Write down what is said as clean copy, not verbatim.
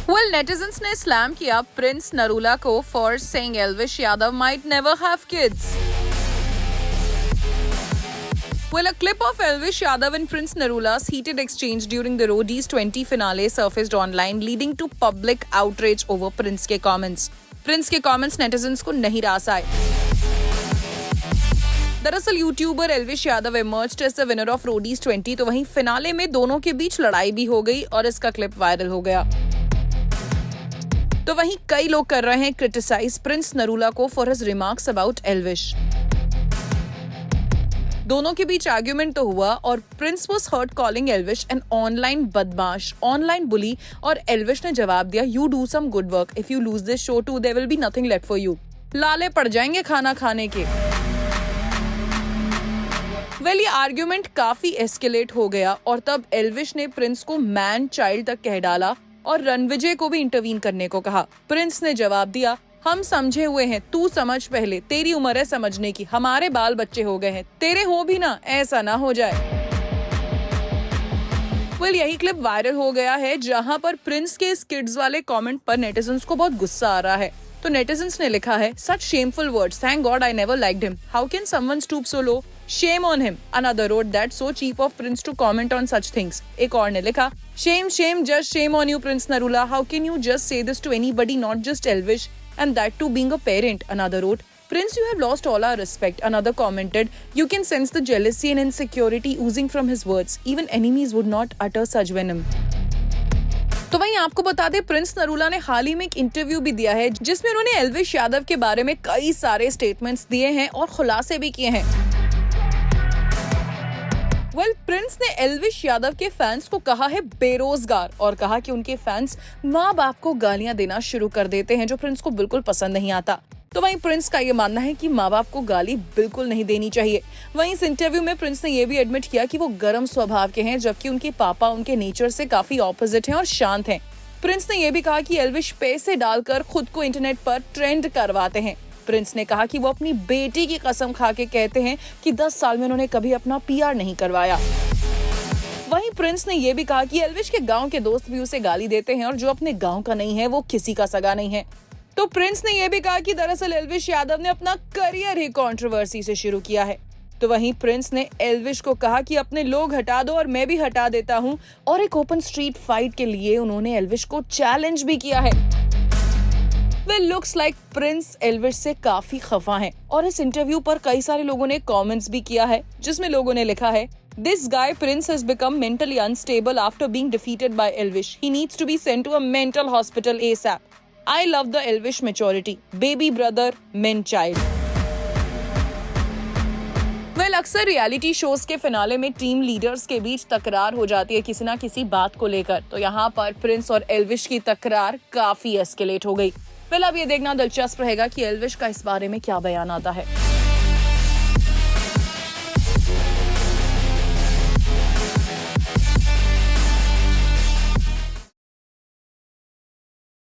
Well, netizens ने slam किया Prince Narula को for saying Elvish Yadav might never have kids. Well, a clip of Elvish Yadav and Prince Narula's heated exchange during the Roadies 20 finale surfaced online, leading to public outrage over Prince के comments. Prince के comments netizens को नहीं रास आए. दरअसल YouTuber Elvish Yadav emerged as the winner of Roadies 20, तो वहीं finale में दोनों के बीच लड़ाई भी हो गई और इसका क्लिप वायरल हो गया. तो वहीं कई लोग कर रहे हैं क्रिटिसाइज प्रिंस नरूला को for his remarks about Elvish. दोनों के बीच आर्ग्यूमेंट तो हुआ और Prince was hurt calling Elvish an online बदमाश, ऑनलाइन बुली, और एल्विश ने जवाब दिया, you do some good work, if you lose this show to there will be nothing left for you. लाले पड़ जाएंगे खाना खाने के. वेल, ये आर्ग्यूमेंट काफी एस्केलेट हो गया और तब एल्विश ने प्रिंस को मैन चाइल्ड तक कह डाला और रणविजय को भी इंटरवीन करने को कहा. प्रिंस ने जवाब दिया, हम समझे हुए हैं, तू समझ पहले, तेरी उम्र है समझने की, हमारे बाल बच्चे हो गए हैं, तेरे हो भी ना, ऐसा ना हो जाए. वेल, यही क्लिप वायरल हो गया है जहां पर प्रिंस के इस किड्स वाले कमेंट पर नेटिजन्स को बहुत गुस्सा आ रहा है. तो नेटिजन्स ने लिखा है, such shameful words, thank God I never liked him, how can someone stoop so low, shame on him. Another wrote that so cheap of Prince to comment on such things. एक और ने लिखा, shame, just shame on you, Prince Narula. How can you just say this to anybody, not just Elvish, and that too being a parent? Another wrote, Prince, you have lost all our respect. Another commented, you can sense the jealousy and insecurity oozing from his words. Even enemies would not utter such venom. तो वहीं आपको बता दें, Prince Narula ने हाल ही में एक interview भी दिया है जिसमें उन्होंने एल्विश यादव के बारे में कई सारे स्टेटमेंट्स दिए हैं और खुलासे भी किए हैं. वेल, प्रिंस ने एल्विश यादव के फैंस को कहा है बेरोजगार और कहा कि उनके फैंस माँ बाप को गालियां देना शुरू कर देते हैं, जो प्रिंस को बिल्कुल पसंद नहीं आता. तो वहीं प्रिंस का ये मानना है कि माँ बाप को गाली बिल्कुल नहीं देनी चाहिए. वहीं इस इंटरव्यू में प्रिंस ने ये भी एडमिट किया कि वो गर्म स्वभाव के हैं, जबकि उनके पापा उनके नेचर से काफी ऑपोजिट हैं और शांत हैं. प्रिंस ने ये भी कहा कि एल्विश पैसे डालकर खुद को इंटरनेट पर ट्रेंड करवाते हैं. प्रिंस ने कहा कि वो अपनी बेटी की कसम खा के कहते हैं कि 10 साल में उन्होंने कभी अपना पीआर नहीं करवाया. वहीं प्रिंस ने यह भी कहा कि एल्विश के गांव के दोस्त भी उसे गाली देते हैं और जो अपने गांव का नहीं है वो किसी का सगा नहीं है. तो प्रिंस ने यह भी कहा कि दरअसल एल्विश यादव ने अपना करियर ही कंट्रोवर्सी से शुरू किया है. तो वहीं प्रिंस ने एल्विश को कहा कि अपने लोग हटा दो और मैं भी हटा देता हूं, और एक ओपन स्ट्रीट फाइट के लिए उन्होंने एल्विश को चैलेंज भी किया है. Well, looks like Prince Elvish से काफी खफा हैं और इस इंटरव्यू पर कई सारे लोगों ने कमेंट्स भी किया है, जिसमें लोगों ने लिखा है, This guy Prince has become mentally unstable after being defeated by Elvish. He needs to be sent to a mental hospital ASAP. I love the Elvish maturity. Baby brother, man child. Well, अक्सर reality shows के finale में team leaders के बीच तकरार हो जाती है किसी ना किसी बात को लेकर. तो यहाँ पर प्रिंस और एल्विश की तकरार काफी एस्केलेट हो गई. अब ये देखना दिलचस्प रहेगा कि एल्विश का इस बारे में क्या बयान आता है.